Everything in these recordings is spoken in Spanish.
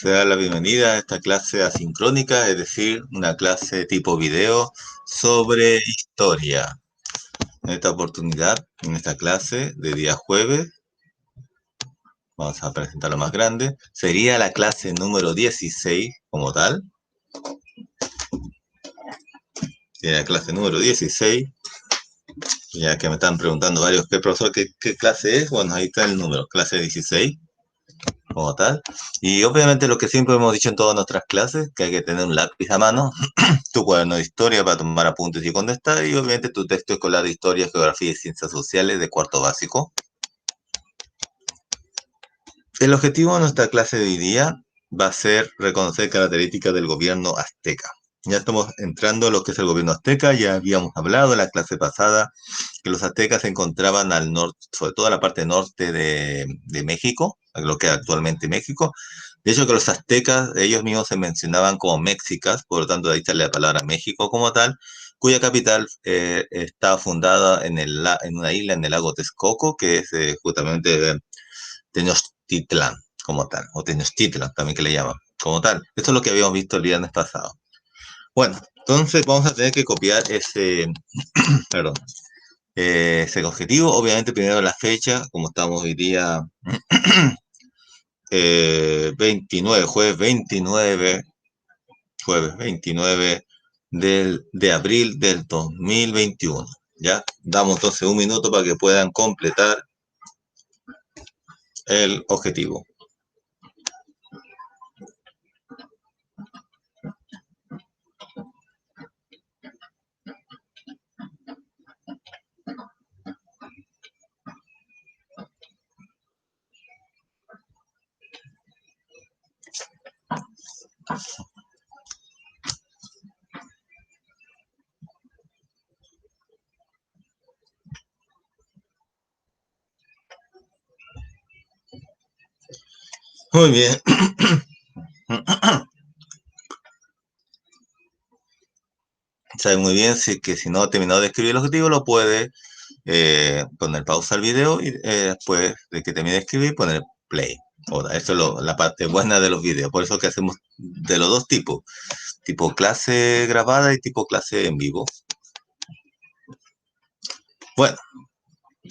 Se da la bienvenida a esta clase asincrónica, es decir, una clase tipo video sobre historia. En esta oportunidad, en esta clase de día jueves, vamos a presentarlo más grande, sería la clase número 16 como tal. Sería la clase número 16, ya que me están preguntando varios, ¿qué profesor, qué clase es? Bueno, ahí está el número, clase 16 como tal. Y obviamente lo que siempre hemos dicho en todas nuestras clases, que hay que tener un lápiz a mano, tu cuaderno de historia para tomar apuntes y contestar, y obviamente tu texto escolar de historia, geografía y ciencias sociales de cuarto básico. El objetivo de nuestra clase de hoy día va a ser reconocer características del gobierno azteca. Ya estamos entrando a lo que es el gobierno azteca, ya habíamos hablado en la clase pasada que los aztecas se encontraban al norte, sobre todo en la parte norte de México, lo que es actualmente México. De hecho, que los aztecas, ellos mismos se mencionaban como mexicas, por lo tanto, de ahí sale la palabra México como tal, cuya capital está fundada en una isla en el lago Texcoco, que es justamente Tenochtitlan, como tal, o Tenochtitlan también que le llaman, como tal. Esto es lo que habíamos visto el viernes pasado. Bueno, entonces vamos a tener que copiar perdón, ese objetivo. Obviamente primero la fecha, como estamos hoy día 29, jueves 29 de abril del 2021. ¿Ya? Damos entonces un minuto para que puedan completar el objetivo. Muy bien. Sabe muy bien que si no ha terminado de escribir el objetivo, lo puede poner pausa al video y después de que termine de escribir, poner play. Ahora, eso es la parte buena de los videos. Por eso que hacemos de los dos tipos. Tipo clase grabada y tipo clase en vivo. Bueno,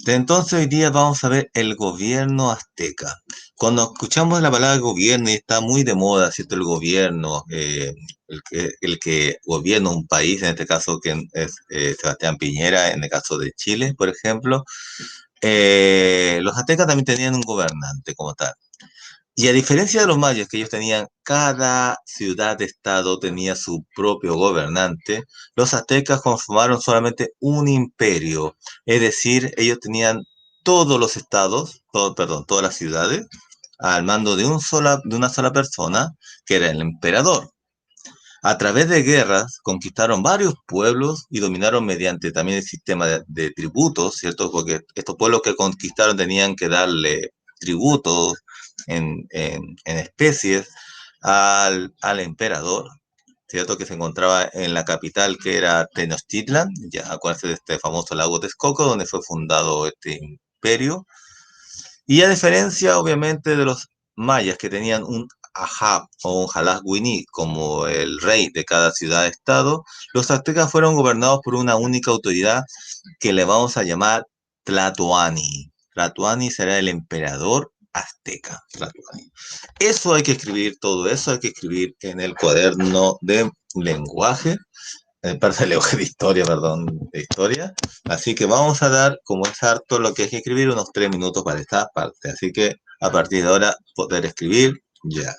entonces hoy día vamos a ver el gobierno azteca. Cuando escuchamos la palabra gobierno y está muy de moda, ¿cierto? El gobierno, el que gobierna un país, en este caso que es Sebastián Piñera, en el caso de Chile, por ejemplo, los aztecas también tenían un gobernante como tal. Y a diferencia de los mayas, que ellos tenían, cada ciudad-estado tenía su propio gobernante, los aztecas conformaron solamente un imperio. Es decir, ellos tenían todos los estados, perdón, todas las ciudades, al mando de una sola persona, que era el emperador. A través de guerras conquistaron varios pueblos y dominaron mediante también el sistema de tributos, ¿cierto? Porque estos pueblos que conquistaron tenían que darle tributos en especies al emperador, ¿cierto? Que se encontraba en la capital que era Tenochtitlan, ya acuérdense de este famoso lago Texcoco, donde fue fundado este imperio. Y a diferencia, obviamente, de los mayas que tenían un Ahab o un Jalaj-Wini como el rey de cada ciudad-estado, los aztecas fueron gobernados por una única autoridad que le vamos a llamar Tlatoani. Tlatoani será el emperador azteca. Tlatoani. Eso hay que escribir, todo eso hay que escribir en el cuaderno de lenguaje parte de de historia, perdón, de historia. Así que vamos a dar, como es harto lo que hay que escribir, unos 3 minutos para esta parte. Así que a partir de ahora poder escribir ya.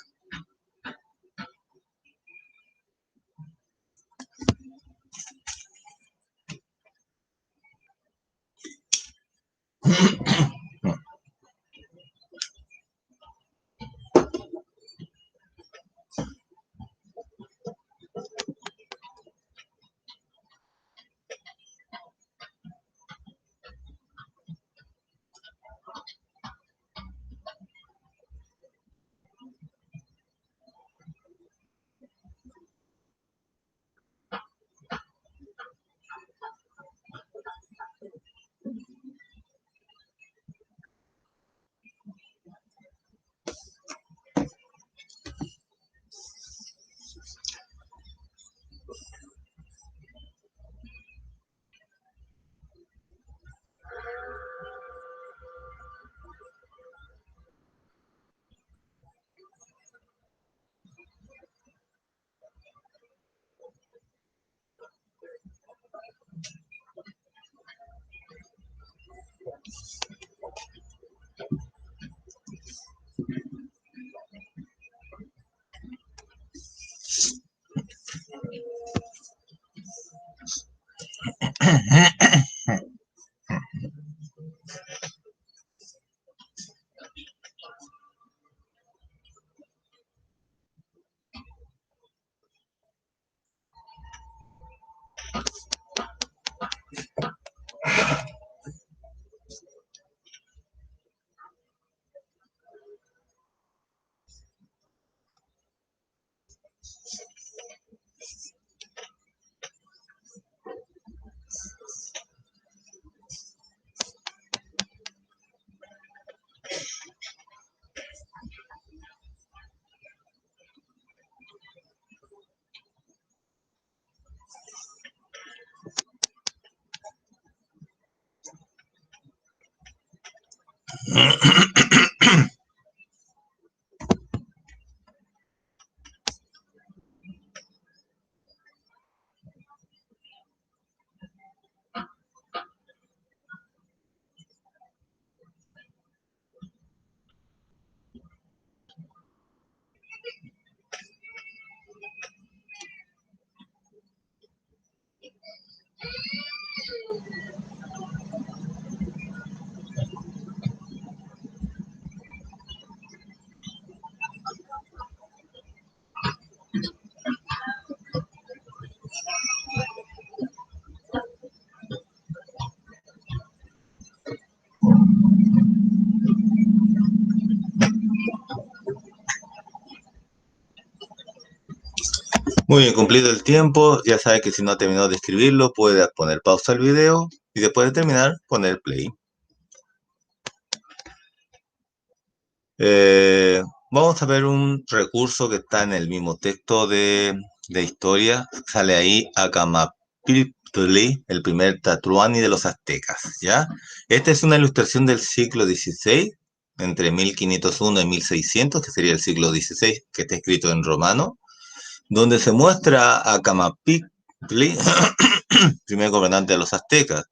Muy bien, cumplido el tiempo. Ya sabe que si no ha terminado de escribirlo, puede poner pausa al video y después de terminar, poner play. Eh, Vamos a ver un recurso que está en el mismo texto de historia. Sale ahí Acamapiltli, el primer Tatuani de los aztecas, ¿ya? Esta es una ilustración del siglo XVI, entre 1501 y 1600, que sería el siglo XVI, que está escrito en romano, donde se muestra a Acamapiltli, primer gobernante de los aztecas.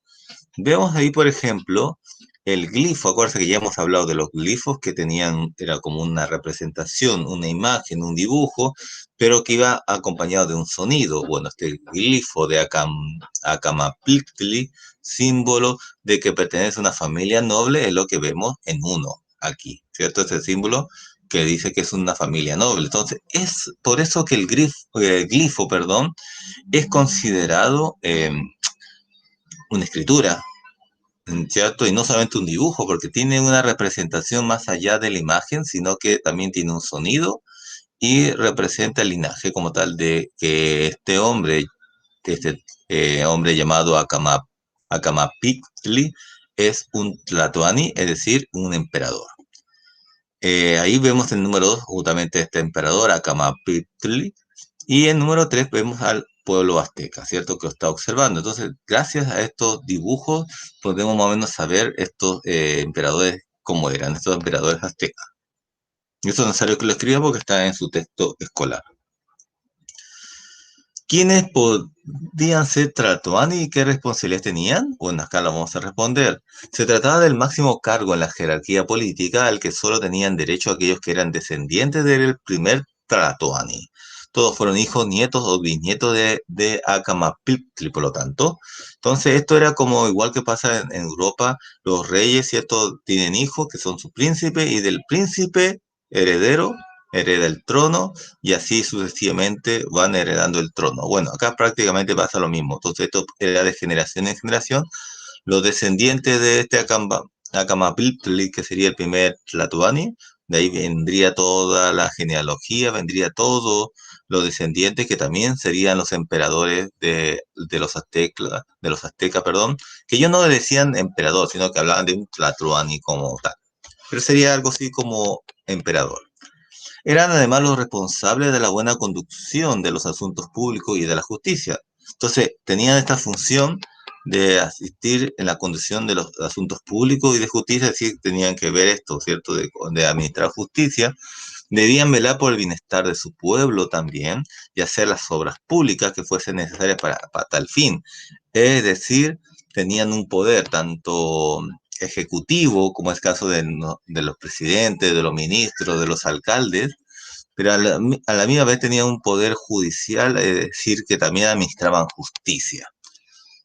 Vemos ahí, por ejemplo, el glifo. Acuérdense que ya hemos hablado de los glifos que tenían, era como una representación, una imagen, un dibujo, pero que iba acompañado de un sonido. Bueno, este glifo de Acamapiltli, símbolo de que pertenece a una familia noble, es lo que vemos en uno aquí, ¿cierto? Este símbolo que dice que es una familia noble. Entonces, es por eso que el glifo, perdón, es considerado una escritura, ¿cierto? Y no solamente un dibujo, porque tiene una representación más allá de la imagen, sino que también tiene un sonido y representa el linaje como tal de que este hombre llamado Acamapictli, es un tlatoani, es decir, un emperador. Ahí vemos el número 2, justamente este emperador, Acamapitli, y en número 3 vemos al pueblo azteca, ¿cierto? Que lo está observando. Entonces, gracias a estos dibujos, podemos más o menos saber estos emperadores cómo eran, estos emperadores aztecas. Y eso es necesario que lo escriba porque está en su texto escolar. ¿Quiénes podían ser Tlatoani y qué responsabilidades tenían? Bueno, acá lo vamos a responder. Se trataba del máximo cargo en la jerarquía política al que solo tenían derecho aquellos que eran descendientes del primer Tlatoani. Todos fueron hijos, nietos o bisnietos de Acamapiltli, por lo tanto. Entonces, esto era como igual que pasa en Europa, los reyes, ¿cierto? Tienen hijos que son sus príncipes y del príncipe heredero hereda el trono y así sucesivamente van heredando el trono. Bueno, acá prácticamente pasa lo mismo. Entonces esto era de generación en generación. Los descendientes de este Acamapiltli, que sería el primer Tlatoani, de ahí vendría toda la genealogía, vendría todos los descendientes que también serían los emperadores de los aztecas, perdón, que ellos no le decían emperador, sino que hablaban de un Tlatoani como tal. Pero sería algo así como emperador. Eran además los responsables de la buena conducción de los asuntos públicos y de la justicia. Entonces, tenían esta función de asistir en la conducción de los asuntos públicos y de justicia, es decir, tenían que ver esto, ¿cierto?, de administrar justicia. Debían velar por el bienestar de su pueblo también y hacer las obras públicas que fuesen necesarias para tal fin. Es decir, tenían un poder tanto ejecutivo, como es el caso de los presidentes, de los ministros, de los alcaldes, pero a la misma vez tenían un poder judicial, es decir, que también administraban justicia.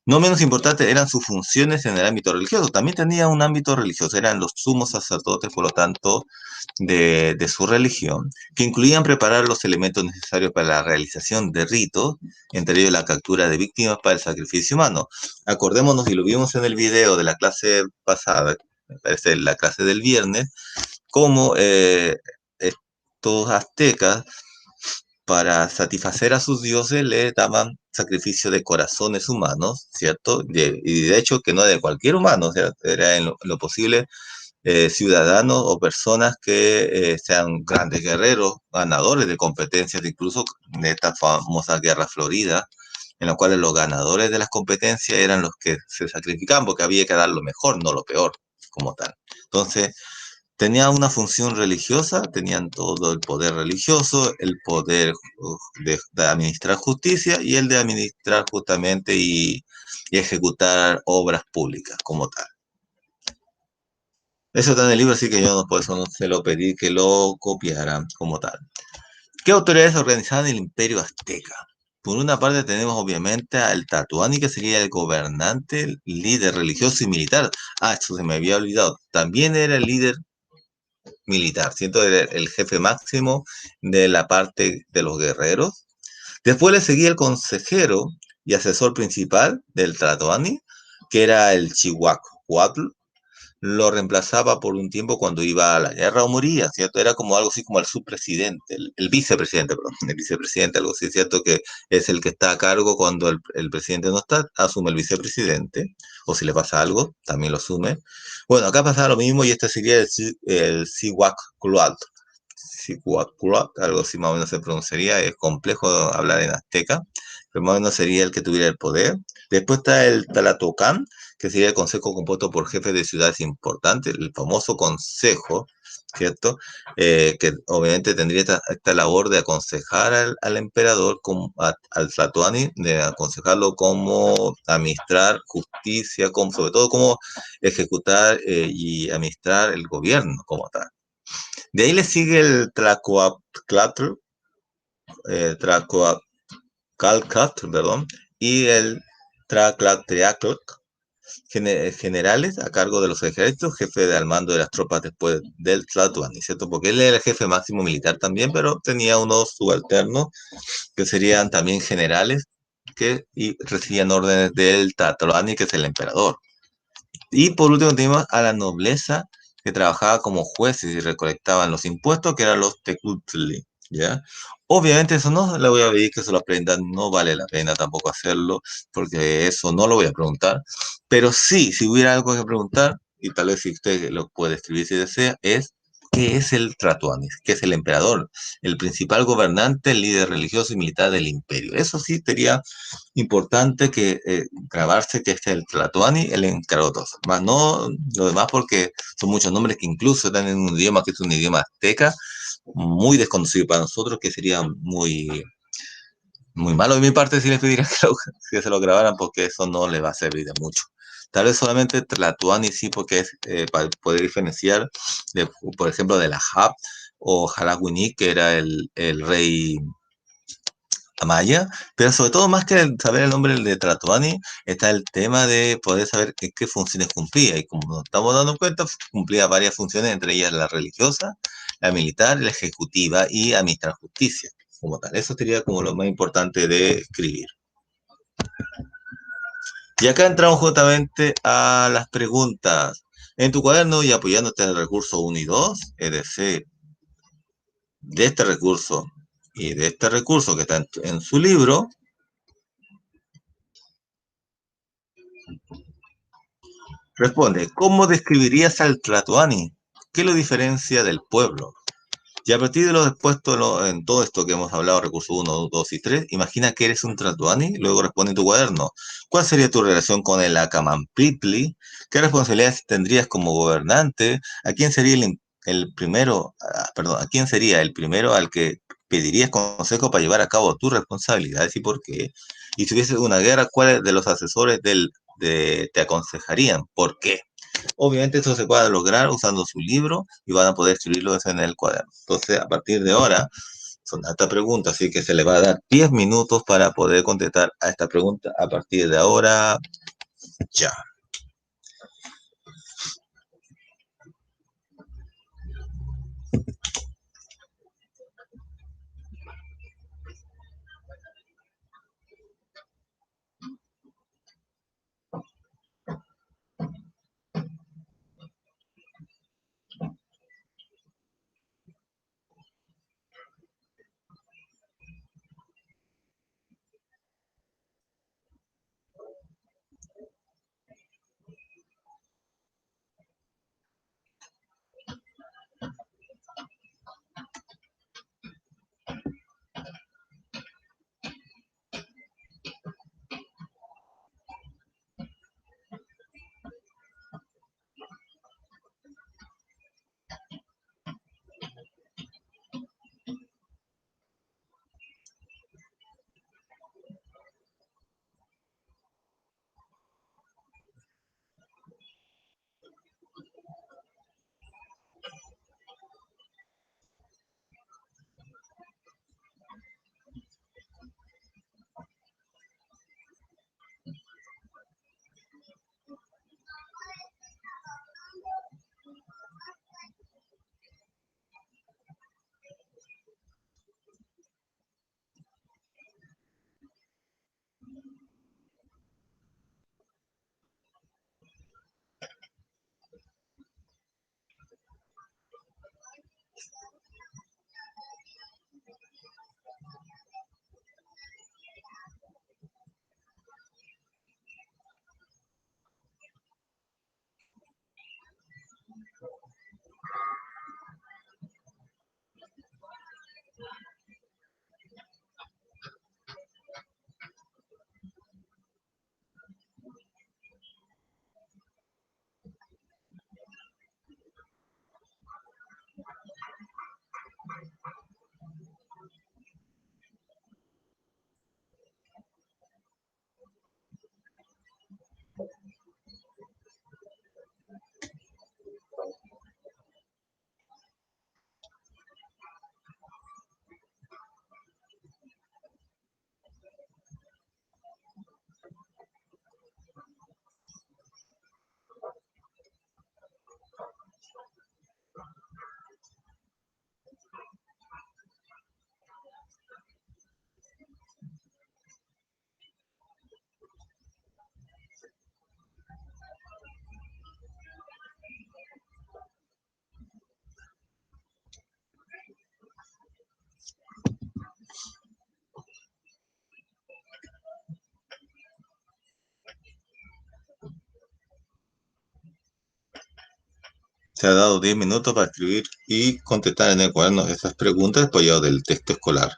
No menos importantes eran sus funciones en el ámbito religioso. También tenía un ámbito religioso, eran los sumos sacerdotes, por lo tanto, de su religión, que incluían preparar los elementos necesarios para la realización de ritos, entre ellos la captura de víctimas para el sacrificio humano. Acordémonos, y lo vimos en el video de la clase pasada, me parece la clase del viernes, cómo estos aztecas para satisfacer a sus dioses le daban sacrificio de corazones humanos, ¿cierto? Y de hecho que no de cualquier humano, o sea, era en lo posible ciudadanos o personas que sean grandes guerreros, ganadores de competencias, incluso de esta famosa Guerra Florida, en la cual los ganadores de las competencias eran los que se sacrificaban porque había que dar lo mejor, no lo peor, como tal. Entonces, tenía una función religiosa, tenían todo el poder religioso, el poder de administrar justicia y el de administrar justamente y ejecutar obras públicas como tal. Eso está en el libro, así que yo no, por eso no se lo pedí que lo copiaran como tal. ¿Qué autoridades organizaban el imperio azteca? Por una parte tenemos obviamente al Tlatoani, que sería el gobernante, el líder religioso y militar. Ah, esto se me había olvidado. También era el líder militar, ¿cierto? Era el jefe máximo de la parte de los guerreros. Después le seguía el consejero y asesor principal del Tlatoani, que era el Chihuahuatl. Lo reemplazaba por un tiempo cuando iba a la guerra o moría, ¿cierto? Era como algo así como el subpresidente, el vicepresidente, perdón, el vicepresidente, algo así, ¿cierto? Que es el que está a cargo cuando el presidente no está, asume el vicepresidente, o si le pasa algo, también lo asume. Bueno, acá pasa lo mismo y este sería el Cihuacuatl. Cihuacuatl, algo así más o menos se pronunciaría, es complejo hablar en azteca, pero más o menos sería el que tuviera el poder. Después está el Talatocán, que sería el consejo compuesto por jefes de ciudades importantes, el famoso consejo, ¿cierto? Que obviamente tendría esta labor de aconsejar al emperador, al Tlatoani, de aconsejarlo cómo administrar justicia, sobre todo cómo ejecutar y administrar el gobierno como tal. De ahí le sigue el Tlacoacatl, perdón, y el Tlacatliacl, generales a cargo de los ejércitos, jefe de al mando de las tropas después del Tlatoani, ¿cierto? Porque él era el jefe máximo militar también, pero tenía unos subalternos que serían también generales y recibían órdenes del Tlatoani, que es el emperador. Y por último tenemos a la nobleza que trabajaba como jueces y recolectaban los impuestos, que eran los tecutli, ¿ya? Obviamente eso no le voy a pedir que se lo aprendan, no vale la pena tampoco hacerlo, porque eso no lo voy a preguntar. Pero sí, si hubiera algo que preguntar, y tal vez si usted lo puede escribir si desea, es ¿qué es el Tlatoanis? ¿Qué es el emperador? El principal gobernante, el líder religioso y militar del imperio. Eso sí sería importante que grabarse que este es el Tlatoani, el Encarotos. Más no lo demás porque son muchos nombres que incluso están en un idioma que es un idioma azteca, muy desconocido para nosotros, que sería muy malo de mi parte si les pediera que se lo grabaran, porque eso no les va a servir de mucho. Tal vez solamente Tlatoani sí, porque es para poder diferenciar, por ejemplo, de la Jap o Jalaguini, que era el rey Amaya, pero sobre todo más que saber el nombre de Tlatoani, está el tema de poder saber qué funciones cumplía. Y como nos estamos dando cuenta, cumplía varias funciones, entre ellas la religiosa, la militar, la ejecutiva y administrar justicia, como tal. Eso sería como lo más importante de escribir. Y acá entramos justamente a las preguntas. En tu cuaderno y apoyándote en el recurso 1 y 2, es decir, de este recurso y de este recurso que está en su libro, responde, ¿cómo describirías al Tlatoani? ¿Qué lo diferencia del pueblo? Y a partir de lo expuesto en todo esto que hemos hablado, recursos 1, 2 y 3, imagina que eres un Tlatoani, luego responde en tu cuaderno. ¿Cuál sería tu relación con el Acamampitli? ¿Qué responsabilidades tendrías como gobernante? ¿A quién sería el primero, perdón, a quién sería el primero al que pedirías consejo para llevar a cabo tus responsabilidades y por qué? Y si hubiese una guerra, ¿cuáles de los asesores te aconsejarían? ¿Por qué? Obviamente esto se puede lograr usando su libro y van a poder escribirlo en el cuaderno. Entonces, a partir de ahora, Son hartas preguntas, así que se le va a dar 10 minutos para poder contestar a esta pregunta a partir de ahora. Ya. Se ha dado 10 minutos para escribir y contestar en el cuaderno esas preguntas apoyado del texto escolar.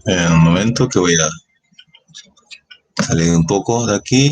En un momento que voy a salir un poco de aquí.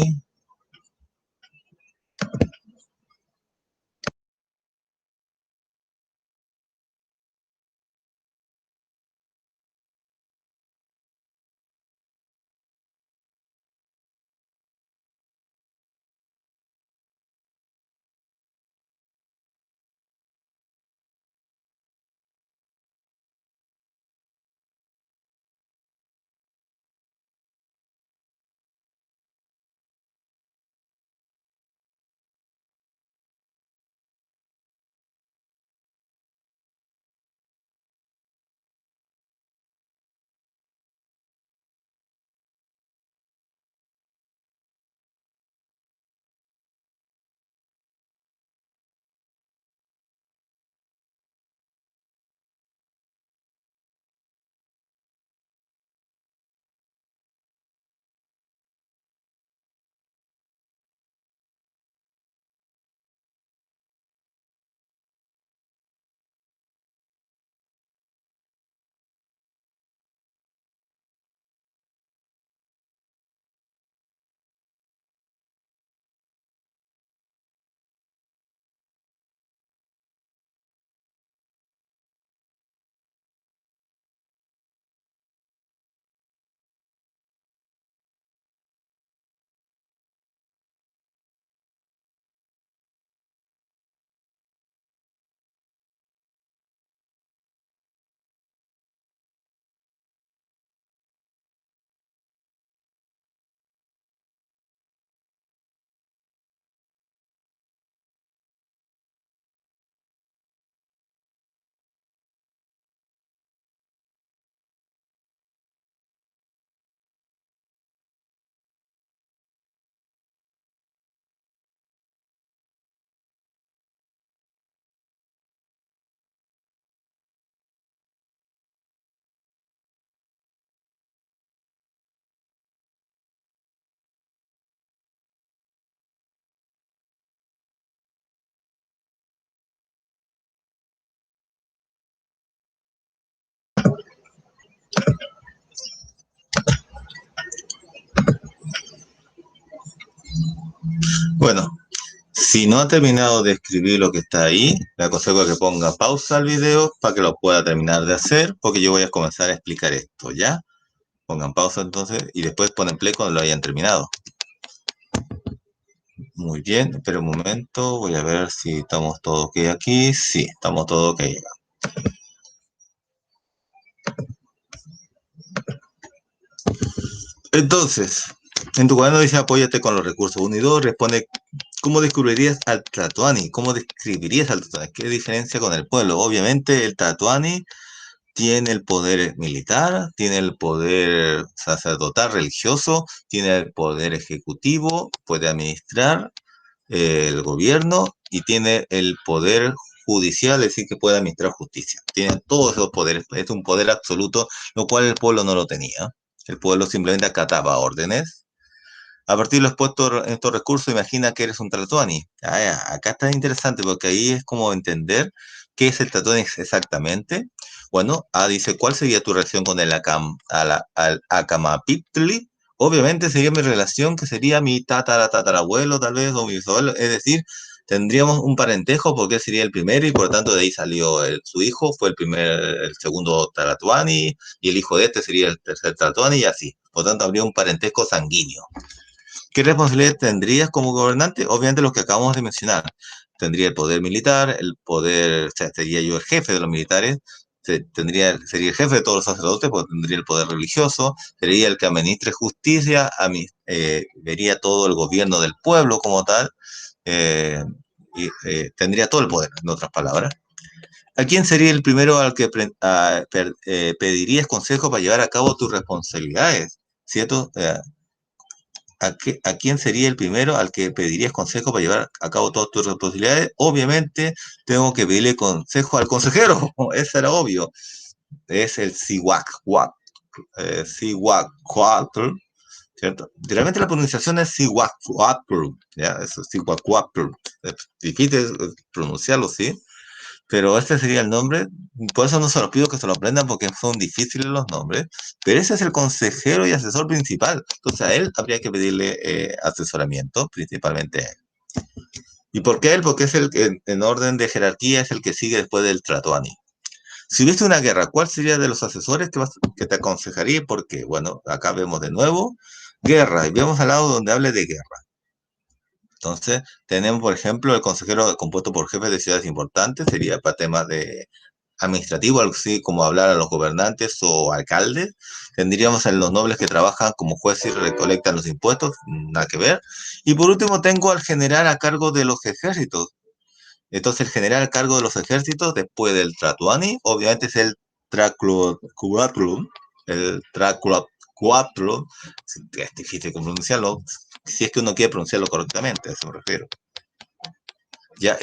Si no ha terminado de escribir lo que está ahí, le aconsejo que ponga pausa al video para que lo pueda terminar de hacer, porque yo voy a comenzar a explicar esto, ¿ya? Pongan pausa entonces y después ponen play cuando lo hayan terminado. Muy bien, espera un momento, voy a ver si estamos todos ok aquí. Sí, estamos todos ok. Entonces, en tu cuaderno dice apóyate con los recursos 1 y 2, responde ¿cómo descubrirías al Tlatoani? ¿Cómo describirías al Tlatoani? ¿Qué diferencia con el pueblo? Obviamente el Tlatoani tiene el poder militar, tiene el poder sacerdotal religioso, tiene el poder ejecutivo, puede administrar el gobierno y tiene el poder judicial, es decir, que puede administrar justicia. Tiene todos esos poderes, es un poder absoluto, lo cual el pueblo no lo tenía. El pueblo simplemente acataba órdenes. A partir de los puestos en estos recursos, imagina que eres un Tlatoani. Acá está interesante porque ahí es como entender qué es el Tlatoani exactamente. Bueno, dice, ¿cuál sería tu reacción con el al Acamapitli? Obviamente sería mi relación, que sería mi tatarabuelo, tal vez, o mi bisabuelo. Es decir, tendríamos un parentejo porque él sería el primero y por lo tanto de ahí salió su hijo, fue el segundo Tlatoani, y el hijo de este sería el tercer Tlatoani y así. Por lo tanto, habría un parentesco sanguíneo. ¿Qué responsabilidades tendrías como gobernante? Obviamente los que acabamos de mencionar. Tendría el poder militar, el poder, o sea, sería yo el jefe de los militares, sería el jefe de todos los sacerdotes, porque tendría el poder religioso, sería el que administre justicia, vería todo el gobierno del pueblo como tal, eh, y tendría todo el poder, en otras palabras. ¿A quién sería el primero al que pedirías consejo para llevar a cabo tus responsabilidades? ¿Cierto? ¿A quién sería el primero al que pedirías consejo para llevar a cabo todas tus responsabilidades? Obviamente, tengo que pedirle consejo al consejero, eso era obvio. Es el Siwak, Siwak, ¿cierto? Realmente la pronunciación es Siwak, ¿ya? Eso es Siwak, es difícil pronunciarlo, ¿sí? Pero este sería el nombre. Por eso no se los pido que se lo aprendan porque son difíciles los nombres. Pero ese es el consejero y asesor principal. Entonces a él habría que pedirle asesoramiento, principalmente a él. ¿Y por qué él? Porque es el que en orden de jerarquía es el que sigue después del Tlatoani. Si hubiese una guerra, ¿cuál sería de los asesores que te aconsejaría? Porque, bueno, acá vemos de nuevo guerra y vemos al lado donde hable de guerra. Entonces, tenemos, por ejemplo, el consejero compuesto por jefes de ciudades importantes, sería para temas de administrativo, algo así como hablar a los gobernantes o alcaldes. Tendríamos a los nobles que trabajan como jueces y recolectan los impuestos, nada que ver. Y por último, tengo al general a cargo de los ejércitos. Entonces, el general a cargo de los ejércitos, después del Tratuani, obviamente es el Traculatlum, el Traculatlum, es difícil pronunciarlo, si es que uno quiere pronunciarlo correctamente, a eso me refiero. Ya,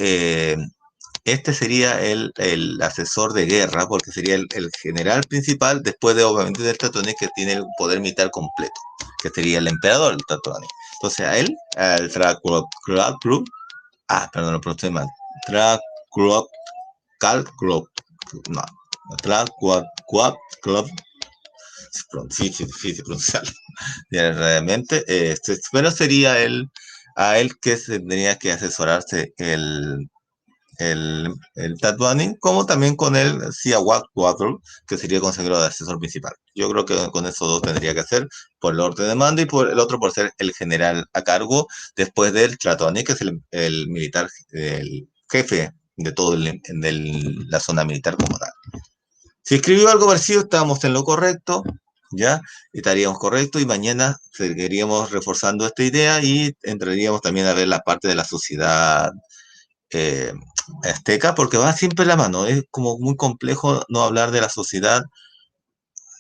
este sería el asesor de guerra, porque sería el general principal, después de obviamente del Tratoani, que tiene el poder militar completo, que sería el emperador del Tratoani. Entonces a él, al Traculatlum, perdón, lo pronuncié mal, Traculatlum, no, Traculatlum, difícil pronunciarlo, realmente, pero sería a él que tendría que asesorarse el Tatuani, como también con el Siawak 4, que sería consejero de asesor principal. Yo creo que con esos dos tendría que hacer, por el orden de mando y por el otro por ser el general a cargo, después del Tatuani, que es el militar, el jefe de todo la zona militar como tal. Si escribió algo parecido, estábamos en lo correcto, ¿ya? Estaríamos correctos y mañana seguiríamos reforzando esta idea y entraríamos también a ver la parte de la sociedad eh, azteca, porque va siempre la mano. Es como muy complejo no hablar de la sociedad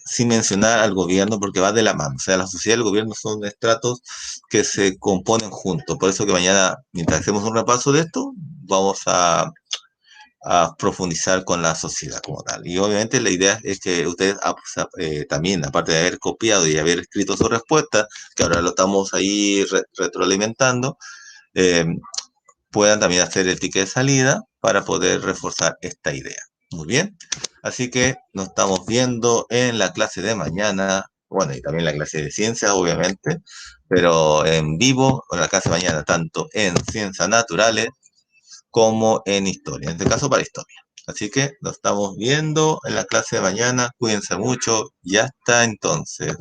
sin mencionar al gobierno, porque va de la mano. O sea, la sociedad y el gobierno son estratos que se componen juntos. Por eso que mañana, mientras hacemos un repaso de esto, vamos a profundizar con la sociedad como tal. Y obviamente la idea es que ustedes también, aparte de haber copiado y haber escrito su respuesta, que ahora lo estamos ahí retroalimentando, eh, puedan también hacer el ticket de salida para poder reforzar esta idea. Muy bien. Así que nos estamos viendo en la clase de mañana. bueno, y también la clase de ciencias, obviamente, pero en vivo, o la clase de mañana, tanto en ciencias naturales como en historia, en este caso para historia. Así que nos estamos viendo en la clase de mañana, cuídense mucho, ya está entonces.